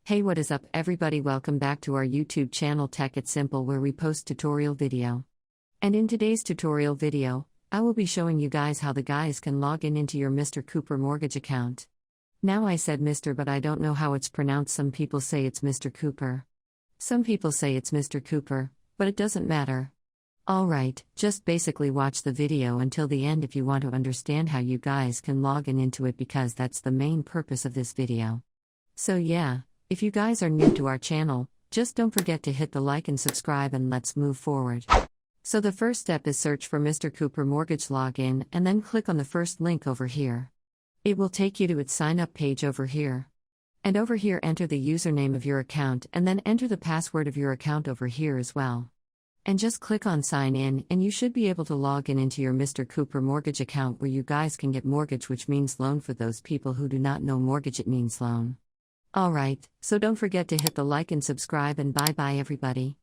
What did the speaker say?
Hey, what is up everybody? Welcome back to our YouTube channel Tech It Simple, where we post tutorial video. And in today's tutorial video, I will be showing you guys how the guys can log in into your Mr. Cooper mortgage account. Now I said Mr., but I don't know how it's pronounced. Some people say it's Mr. Cooper. Some people say it's Mr. Cooper, but it doesn't matter. Alright, just basically watch the video until the end if you want to understand how you guys can log in into it, because that's the main purpose of this video. So yeah, if you guys are new to our channel, just don't forget to hit the like and subscribe, and let's move forward. So the first step is search for Mr. Cooper Mortgage Login and then click on the first link over here. It will take you to its sign up page over here. And over here enter the username of your account and then enter the password of your account over here as well. And just click on sign in and you should be able to log in into your Mr. Cooper mortgage account, where you guys can get mortgage, which means loan. For those people who do not know mortgage, it means loan. Alright, so don't forget to hit the like and subscribe, and bye bye everybody.